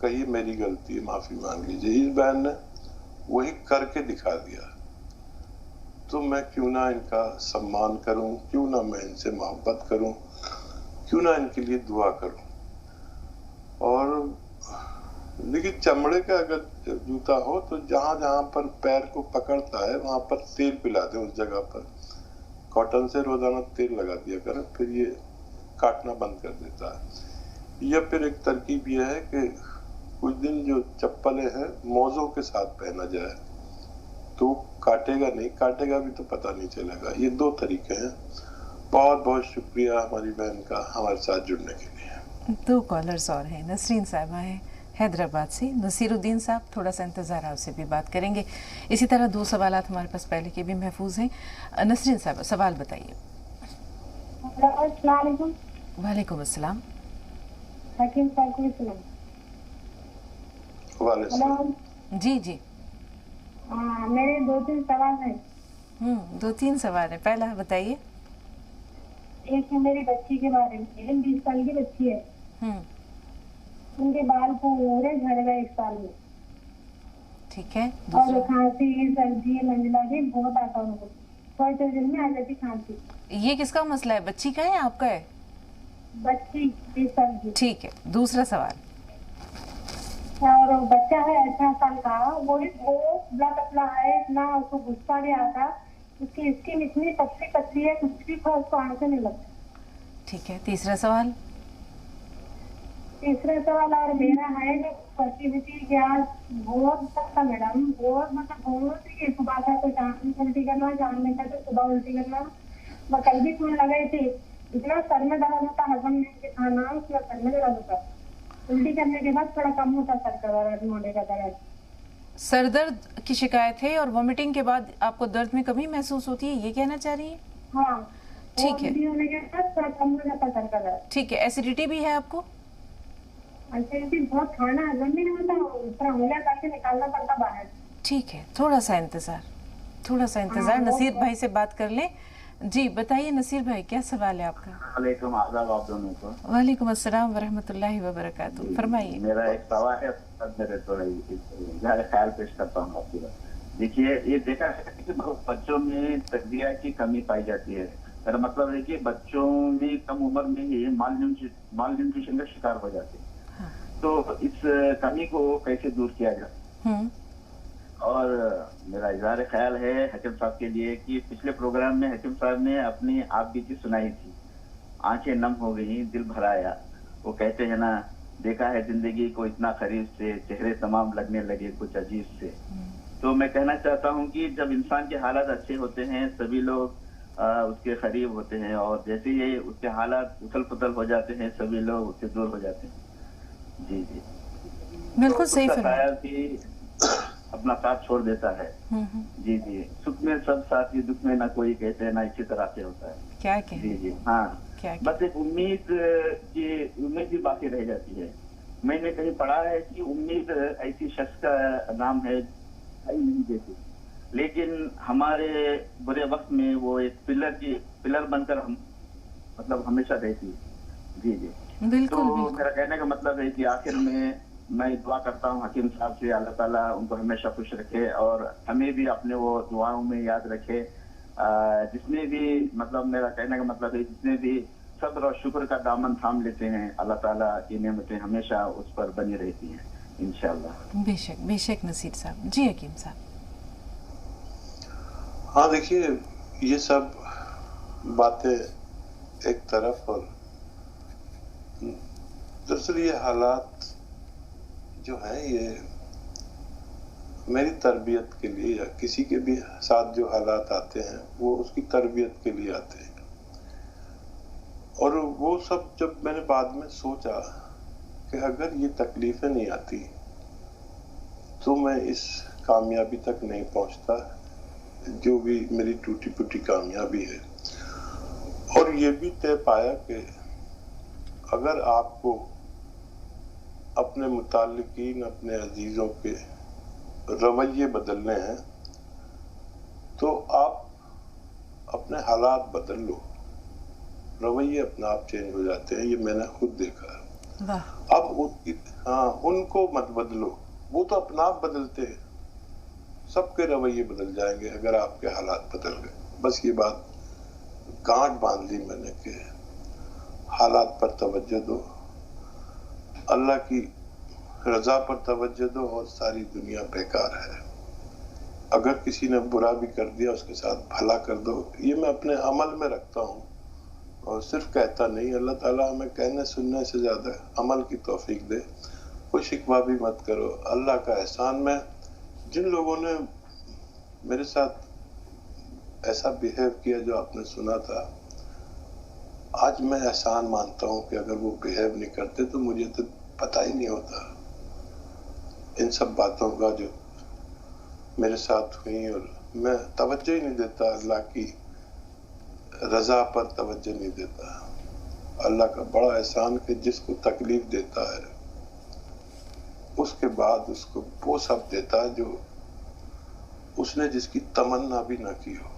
کہیے میری غلطی ہے، معافی مانگ لیجیے. اس بہن نے وہی کر کے دکھا دیا. تو میں کیوں نہ ان کا سمان کروں، کیوں نہ میں ان سے محبت کروں، کیوں نہ ان کے لیے دعا کروں. اور دیکھیے چمڑے کا اگر جوتا ہو تو جہاں جہاں پر پیر کو پکڑتا ہے وہاں پر تیل پلا دیں، اس جگہ پر کاٹن سے روزانہ تیل لگا دیا کریں، پھر یہ کاٹنا بند کر دیتا ہے. یا پھر ایک ترکیب یہ ہے کہ کچھ دن جو چپلیں ہیں موزوں کے ساتھ پہنا جائے تو کاٹے گا نہیں، کاٹے گا بھی تو پتہ نہیں چلے گا. یہ 2 طریقے ہیں. بہت بہت شکریہ ہماری بہن کا ہمارے ساتھ جڑنے کے لیے. 2 کالرز اور ہیں. نسرین صاحبہ ہیں حیدرآباد سے. نصیر الدین صاحب تھوڑا سا انتظار، آپ سے بھی بات کریں گے. اسی طرح 2 سوالات ہمارے پاس پہلے کے بھی محفوظ ہیں. نسرین صاحب سوال بتائیے. السلام علیکم. وعلیکم السلام. حکیم صاحب کو سلام. وعلیکم السلام. جی جی میرے 2-3 سوال ہیں. 2-3 سوال ہیں. پہلا بتائیے. ایک ہے میری بچی کے بارے میں. 20 سال کی بچی ہے. ان کے بال پورے جھڑ گئے 1 سال میں. ٹھیک ہے. اور کھانسی سردی منجلا بھی بہت آتا ان کو. 4 دن میں آ جاتی کھانسی. یہ کس کا مسئلہ ہے؟ بچی کا ہے آپ کا ہے؟ بچی 20 سال کی. ٹھیک ہے. دوسرا سوال. اور بچہ ہے 18 سال کا. وہ دبلا پتلا ہے، اتنا اس کو غصہ بھی آتا. اس کی اسکن اتنی پتلی پتلی ہے، کچھ بھی کھا اس کو آنکھیں نہیں لگتی. ٹھیک ہے. تیسرا سوال. تیسرا سوال اور میرا ہے جو فرٹیلیٹی گیس بہت سخت ہے میڈم. بہت مطلب بہت ہی صبح کا تو شام میں الٹی کرنا، شام میں کا تو صبح الٹی کرنا. میں کل بھی سن لگائی تھی. اتنا سر میں درد ہوتا، ہضم نہیں کے کھانا اس میں سر میں درد ہوتا. الٹی کرنے کے بعد تھوڑا کم ہوتا سر کا درد، موڈے کا درد. سر درد کی شکایت ہے اور وامٹنگ کے بعد آپ کو درد میں کمی محسوس ہوتی ہے، یہ کہنا چاہ رہی ہیں؟ ہاں ٹھیک ہے. ہونے کے بعد تھوڑا کم ہو جاتا سر کا درد. ٹھیک ہے. ایسیڈیٹی بھی ہے آپ کو؟ ایسیڈیٹی بہت، کھانا ہضم بھی نہیں ہوتا، اس طرح انگلیاں کر کے نکالنا پڑتا باہر. ٹھیک ہے. تھوڑا سا انتظار. نصیر بھائی سے بات کر لیں. جی بتائیے نصیر بھائی کیا سوال ہے آپ کا؟ وعلیکم آداب آپ دونوں کو. وعلیکم السلام ورحمۃ اللہ وبرکاتہ. فرمائیے. میرا ایک سوال ہے، میرے تھوڑا خیال پیش کرتا ہوں آپ کی بات. دیکھیے یہ دیکھا ہے کہ بچوں میں تغذیہ کی کمی پائی جاتی ہے. میرا مطلب ہے کہ بچوں میں کم عمر میں ہی مال نیوٹریشن کا شکار ہو جاتے ہیں. تو اس کمی کو کیسے دور کیا جائے؟ اور میرا اظہار خیال ہے حکیم صاحب کے لیے کہ پچھلے پروگرام میں حکیم صاحب نے اپنی آپ بیتی سنائی تھی. آنکھیں نم ہو گئی، دل بھر آیا. وہ کہتے ہیں نا، دیکھا ہے زندگی کو اتنا قریب سے، چہرے تمام لگنے لگے کچھ عجیب سے. تو میں کہنا چاہتا ہوں کہ جب انسان کے حالات اچھے ہوتے ہیں سبھی لوگ اس کے قریب ہوتے ہیں، اور جیسے ہی اس کے حالات اتھل پتھل ہو جاتے ہیں سبھی لوگ اس سے دور ہو جاتے ہیں. جی جی بالکل صحیح فرمایا. بھی اپنا ساتھ چھوڑ دیتا ہے. جی جی سکھ میں سب ساتھی، دکھ میں نہ کوئی، کہتے ہیں نا، اسی طرح سے ہوتا ہے. کیا کہ جی جی ہاں. بس ایک امید بھی باقی رہ جاتی ہے. میں نے کہیں پڑھا ہے کہ امید ایسی شخص کا نام ہے نہیں دیتی، لیکن ہمارے برے وقت میں وہ ایک پلر بن کر ہم مطلب ہمیشہ رہتی ہے. جی جی بالکل. تو میرا کہنے کا مطلب ہے کہ آخر میں دعا کرتا ہوں حکیم صاحب سے، اللہ تعالیٰ ان کو ہمیشہ خوش رکھے اور ہمیں بھی اپنے وہ دعاؤں میں یاد رکھے. جس نے بھی مطلب میرا کہنے کا مطلب ہے جس نے بھی صبر اور شکر کا دامن تھام لیتے ہیں، اللہ تعالیٰ کی نعمتیں ہمیشہ اس پر بنی رہتی ہیں انشاءاللہ. بے شک نصیر صاحب. جی حکیم صاحب. ہاں دیکھیے یہ سب باتیں ایک طرف، اور دراصل یہ حالات جو ہیں یہ میری تربیت کے لیے، یا کسی کے بھی ساتھ جو حالات آتے ہیں وہ اس کی تربیت کے لیے آتے ہیں. اور وہ سب جب میں نے بعد میں سوچا کہ اگر یہ تکلیفیں نہیں آتی तो मैं इस कामयाबी तक नहीं पहुंचता जो भी मेरी टूटी फूटी कामयाबी है। और ये भी तय पाया कि अगर आपको अपने मुताल्लिकीन, अपने अजीजों के रवैये बदलने हैं तो आप अपने हालात बदल लो, रवैये अपने आप चेंज हो जाते हैं। ये मैंने खुद देखा है। अब उनको मत बदलो, वो तो अपना आप बदलते हैं। सबके रवैये बदल जाएंगे अगर आपके हालात बदल गए। बस ये बात गांठ बांध ली मैंने कि हालात पर तवज्जो दो, अल्लाह की रजा पर तवज्जो दो और सारी दुनिया बेकार है। अगर किसी ने बुरा भी कर दिया उसके साथ भला कर दो। ये मैं अपने अमल में रखता हूँ और सिर्फ कहता नहीं। अल्लाह ताला हमें कहने सुनने से ज्यादा अमल की तौफीक दे। कोई शिकवा भी मत करो। अल्लाह का एहसान में जिन लोगों ने मेरे साथ ऐसा बिहेव किया जो आपने सुना था, आज मैं एहसान मानता हूँ कि अगर वो बिहेव नहीं करते तो मुझे तो पता ही नहीं होता इन सब बातों का जो मेरे साथ हुई। और मैं तवज्जो ही नहीं देता, अल्लाह की रजा पर तवज्जो नहीं देता। अल्लाह का बड़ा एहसान कि जिसको तकलीफ देता है उसके बाद उसको वो सब देता है जो उसने जिसकी तमन्ना भी ना की हो।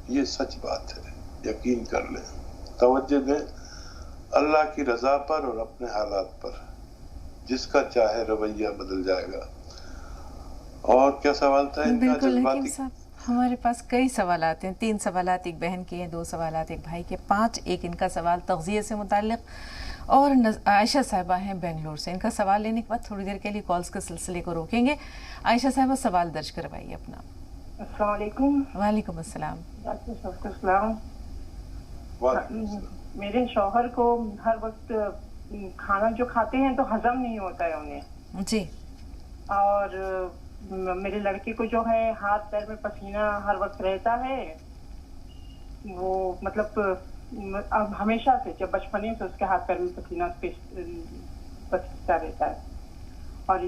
ये सच बात है, यकीन कर लें। तवज्जो दें अल्लाह की रजा पर और अपने हालात पर। जिसका चाहे रवैया बदल जाएगा। और क्या सवाल था इनका? बिल्कुल हकीम साहब, हमारे पास कई सवाल आते हैं। 3 सवालात एक बहन के हैं, 2 सवालात एक भाई के, 5 एक इनका सवाल तग़ज़िया से मुताल्लिक़, और आयशा साहिबा हैं बेंगलोर से। इनका सवाल लेने के बाद थोड़ी देर के लिए कॉल्स के सिलसिले को रोकेंगे। आयशा साहिबा सवाल दर्ज करवाइए अपना। अस्सलाम वालेकुम। वालेकुम अस्सलाम। डॉक्टर साहब का सलाम। मेरे शौहर को हर वक्त खाना जो खाते हैं तो हजम नहीं होता है उन्हें जी। और मेरे लड़के को जो है हाथ पैर में पसीना हर वक्त रहता है। वो मतलब अब हमेशा से जब बचपने से उसके हाथ पैर में पसीना पसीता रहता है। और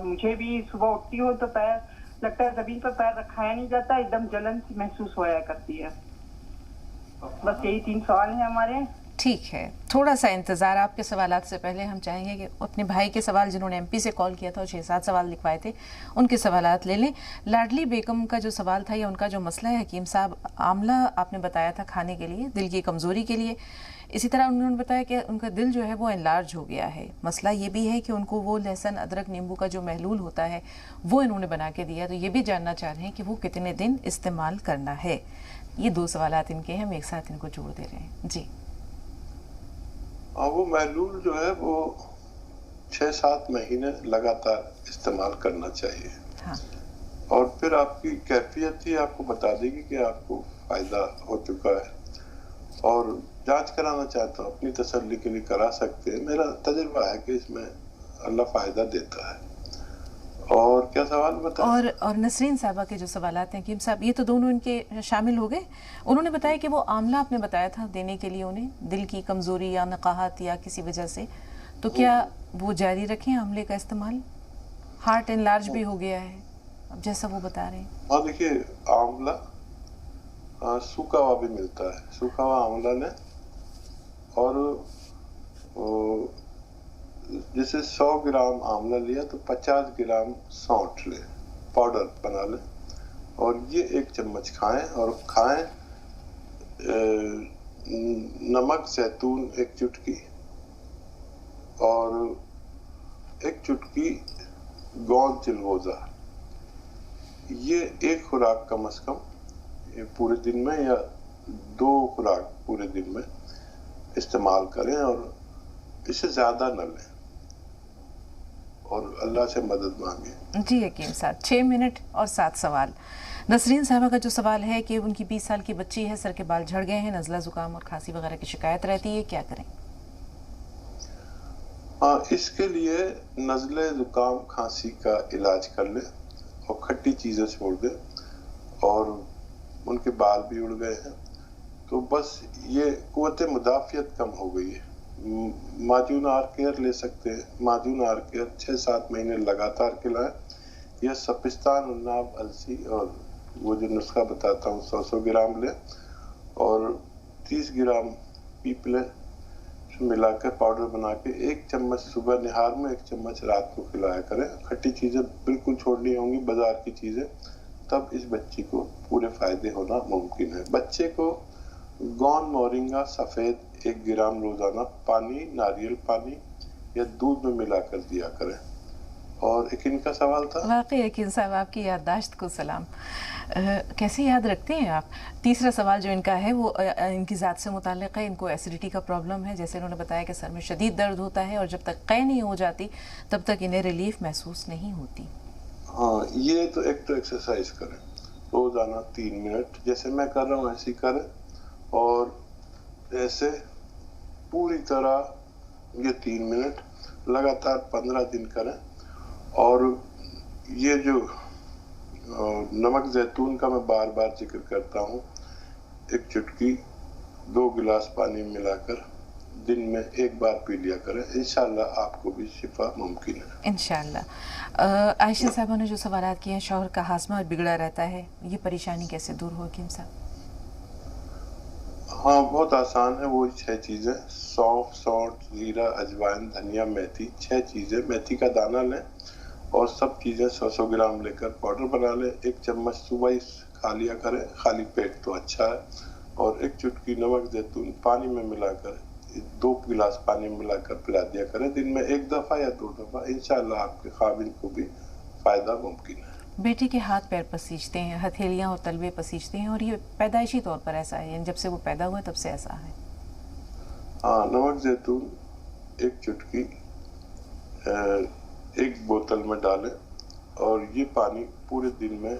मुझे भी सुबह उठती हो तो पैर लगता है जमीन पर पैर रखाया नहीं जाता, एकदम जलन सी महसूस होया करती है। बस यही 3 सवाल हैं हमारे। ठीक है, थोड़ा सा इंतज़ार। आपके सवालात से पहले हम चाहेंगे कि अपने भाई के सवाल जिन्होंने एमपी से कॉल किया था और 6-7 सवाल लिखवाए थे उनके सवालात ले लें। लाडली बेगम का जो सवाल था या उनका जो मसला है हकीम साहब, आंवला आपने बताया था खाने के लिए, दिल की कमज़ोरी के लिए। इसी तरह उन्होंने बताया कि उनका दिल जो है वो एनलार्ज हो गया है। मसला ये भी है कि उनको वो लहसुन अदरक नींबू का जो महलूल होता है वो इन्होंने बना के दिया। तो ये भी जानना चाह रहे हैं कि वो कितने दिन इस्तेमाल करना है। ये 2 सवालात इनके हैं, हम एक साथ इनको जोड़ दे रहे हैं जी। वो महलूल जो है वो 6-7 महीने लगातार इस्तेमाल करना चाहिए। हाँ। और फिर आपकी कैफियत ही आपको बता देगी कि आपको फायदा हो चुका है। और जांच कराना चाहता हूँ, अपनी तसल्ली के लिए करा सकते हैं। मेरा तजुर्बा है कि इसमें अल्लाह फायदा देता है। और क्या सवाल बताएं? और नसरीन साहबा के जो सवालात हैं हकीम साहब, ये तो दोनों इनके शामिल हो गए। उन्होंने बताया कि वो आंवला आपने बताया था देने के लिए उन्हें दिल की कमज़ोरी या नकाहत या किसी वजह से, तो क्या वो जारी रखें आंवले का इस्तेमाल? हार्ट एनलार्ज भी हो गया है अब जैसा वो बता रहे हैं। हाँ देखिए, आंवला सूखा हुआ भी मिलता है, सूखा हुआ आंवला ने, और जैसे 100 ग्राम आंवला लिया तो 50 ग्राम सौंठ ले, पाउडर बना ले, और ये 1 चम्मच खाएं। और खाएं नमक जैतून 1 चुटकी और 1 चुटकी गोंद चिलगोजा। ये 1 खुराक कम से कम ये पूरे दिन में, या 2 खुराक पूरे दिन में इस्तेमाल करें और इससे ज्यादा न लें और अल्लाह से मदद मांगे। जी हकीम साहब, 6 मिनट और 7 सवाल। नसरीन साहबा का जो सवाल है कि उनकी 20 साल की बच्ची है, सर के बाल झड़ गए हैं, नज़ला जुकाम और खांसी वगैरह की शिकायत रहती है, क्या करें? इसके लिए नज़ले जुकाम खांसी का इलाज कर ले और खट्टी चीजें छोड़ दे। और उनके बाल भी उड़ गए हैं तो बस ये कुव्वत मुदाफियत कम हो गई है। माजून आर केयर ले सकते हैं। माजून आर केयर 6-7 महीने लगातार खिलाएं। यह सपिस्तान उन्नाव अलसी और वो जो नुस्खा बताता हूँ 100 ग्राम लें और 30 ग्राम पीपले मिलाकर पाउडर बना के 1 चम्मच सुबह निहार में 1 चम्मच रात को खिलाया करें। खट्टी चीजें बिल्कुल छोड़नी होंगी, बाजार की चीजें, तब इस बच्ची को पूरे फायदे होना मुमकिन है। बच्चे को गौन मोरिंगा सफेद 1 ग्राम रोजाना पानी, नारियल पानी या दूध में मिलाकर दिया करें। और एक इनका सवाल था, वाकई यकीन साहब आपकी याददाश्त को सलाम। कैसे याद रखते हैं आप? तीसरा सवाल जो इनका है वो इनकी ज़ात से मुताल्लिक़ है। इनको एसिडिटी का प्रॉब्लम है, जैसे इन्होंने बताया कि सर में शदीद दर्द होता है और जब तक क़ै नहीं हो जाती तब तक इन्हें रिलीफ महसूस नहीं होती। हाँ, ये तो एक तो एक्सरसाइज करें रोजाना 3 मिनट, जैसे मैं कर रहा हूँ ऐसे करें और ऐसे पूरी तरह ये 3 मिनट लगातार 15 दिन करें। और ये जो नमक जैतून का मैं बार बार जिक्र करता हूँ, 1 चुटकी 2 गिलास पानी मिलाकर दिन में 1 बार पी लिया करें। इंशाल्लाह आपको भी शिफा मुमकिन है इंशाल्लाह। आयशा साहबा ने जो सवाल किए हैं, शौहर का हाजमा बिगड़ा रहता है, ये परेशानी कैसे दूर हो हकीम साहब? हाँ, बहुत आसान है। वो 6 चीजें, सौंफ, सौंठ, जीरा, अजवाइन, धनिया, मेथी, 6 चीजें। मेथी का दाना लें और सब चीजें 100 ग्राम लेकर पाउडर बना लें। 1 चम्मच सुबह ही खा लिया करें, खाली पेट तो अच्छा है। और 1 चुटकी नमक जैतून पानी में मिलाकर 2 गिलास पानी मिलाकर पिला दिया करें दिन में 1 दफा या 2 दफा। इंशाल्लाह आपके खाविन को भी फायदा मुमकिन है। बेटे के हाथ पैर पसीजते हैं, हथेलियां और तलवे पसीजते हैं और ये पैदाइशी तौर पर ऐसा है, यानी जब से वो पैदा हुआ तब से ऐसा है? हाँ, नमक जैतून 1 चुटकी 1 बोतल में डालें और ये पानी पूरे दिन में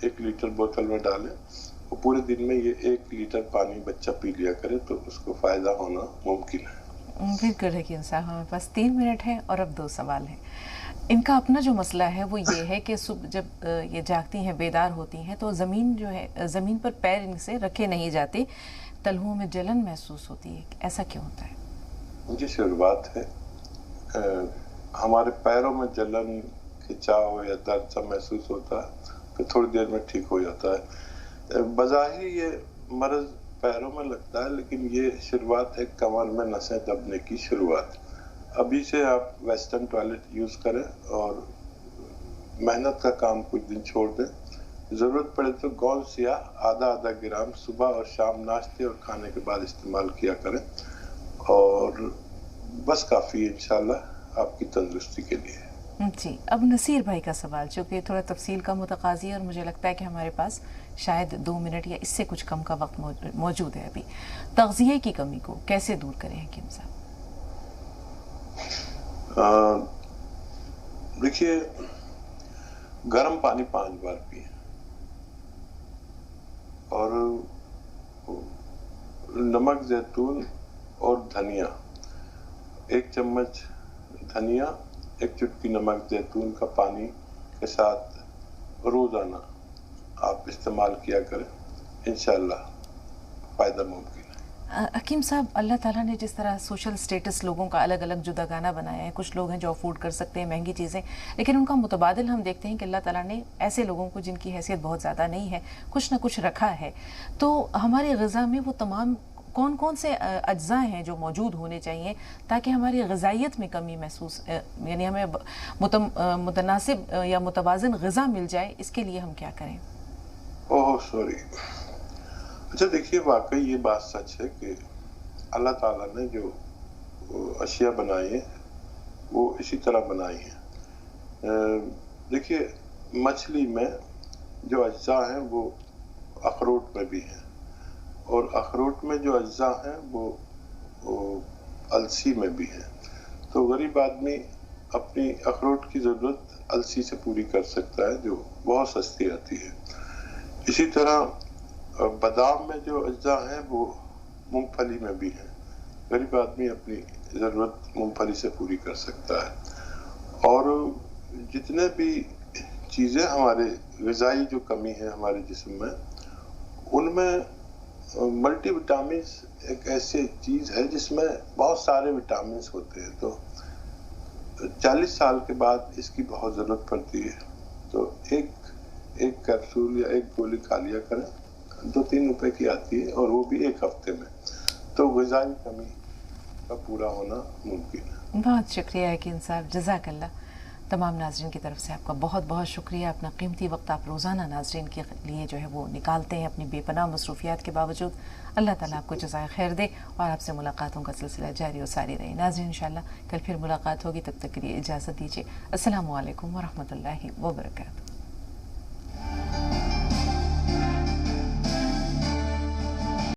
1 लीटर बोतल में डालें और पूरे दिन में ये 1 लीटर पानी बच्चा पी लिया करे तो उसको फायदा होना मुमकिन है। बिल्कुल है कि इंसान, हमारे पास 3 मिनट है और अब 2 सवाल हैं। इनका अपना जो मसला है वो ये है कि सुबह जब ये जागती हैं, बेदार होती हैं, तो ज़मीन जो है, ज़मीन पर पैर इनसे रखे नहीं जाते, तलवों में जलन महसूस होती है। ऐसा क्यों होता है? जी, शुरुआत है हमारे पैरों में जलन, खिंचाव या दर्द सा महसूस होता है, फिर थोड़ी देर में ठीक हो जाता है। बज़ाहिर ये मर्ज पैरों में लगता है, लेकिन ये शुरुआत है कमर में नसें दबने की शुरुआत। अभी से आप वेस्टर्न टॉयलेट यूज करें और मेहनत का काम कुछ दिन छोड़ दें। जरूरत पड़े तो गौल सियाह आधा ग्राम सुबह और शाम नाश्ते और खाने के बाद इस्तेमाल किया करें और बस काफी है इंशाल्लाह आपकी तंदुरुस्ती के लिए। जी, अब नसीर भाई का सवाल, जो कि थोड़ा तफसील का मुतकाज़ी है और मुझे लगता है कि हमारे पास शायद 2 मिनट या इससे कुछ कम का वक्त मौजूद है। अभी तग़ज़िये की कमी को कैसे दूर करें हकीम साहब? देखिए, गर्म पानी 5 बार पिए और नमक जैतून और धनिया, 1 चम्मच धनिया 1 चुटकी नमक जैतून का पानी के साथ रोजाना आप इस्तेमाल किया करें। इंशाल्लाह फायदा मुमकिन है। हकीम साहब, अल्लाह ताला ने जिस तरह सोशल स्टेटस लोगों का अलग अलग जुदागाना बनाया है, कुछ लोग हैं जो अफोर्ड कर सकते हैं महंगी चीज़ें, लेकिन उनका मुतबादिल हम देखते हैं कि अल्लाह ताला ने ऐसे लोगों को जिनकी हैसियत बहुत ज़्यादा नहीं है, कुछ ना कुछ रखा है। तो हमारी ग़िज़ा में वो तमाम कौन कौन से अज्जा हैं जो मौजूद होने चाहिए ताकि हमारी ग़िज़ाइयत में कमी महसूस, यानी हमें मुतनासिब या मुतवाज़िन ग़िज़ा मिल जाए, इसके लिए हम क्या करें? Oh sorry. अच्छा, देखिए, वाकई ये बात सच है कि अल्लाह ताला ने जो अशिया बनाई है वो इसी तरह बनाई है। देखिए, मछली में जो अज्जा हैं वो अखरोट में भी हैं और अखरोट में जो अज्जा हैं वो अलसी में भी हैं। तो गरीब आदमी अपनी अखरोट की ज़रूरत अलसी से पूरी कर सकता है जो बहुत सस्ती आती है। इसी तरह बादाम में जो अज्जा हैं वो मूंगफली में भी हैं। गरीब आदमी अपनी ज़रूरत मूंगफली से पूरी कर सकता है। और जितने भी चीज़ें हमारे ग़िज़ाई जो कमी है हमारे जिस्म में, उनमें मल्टी विटामिन्स एक ऐसी चीज़ है जिसमें बहुत सारे विटामिन्स होते हैं। तो 40 साल के बाद इसकी बहुत ज़रूरत पड़ती है। तो एक कैप्सूल या एक गोली खा लिया करें, 2-3 रुपए की आती है और वो भी एक हफ्ते में, तो ग़िज़ाई कमी का पूरा होना मुमकिन है। बहुत शुक्रिया यकीन साहब, जज़ाकल्लाह। तमाम नाज़रीन की तरफ से आपका बहुत बहुत शुक्रिया। अपना कीमती वक्त आप रोज़ाना नाज़रीन के लिए जो है वो निकालते हैं अपनी बेपनाह मसरूफियात के बावजूद। अल्लाह ताला आपको जज़ाए खैर दे और आपसे मुलाकातों का सिलसिला जारी और सारी रहे। नाज़रीन इंशाअल्लाह कल फिर मुलाकात होगी, तब तक के लिए इजाज़त दीजिए। अस्सलामु अलैकुम व रहमतुल्लाहि व बरकातहू।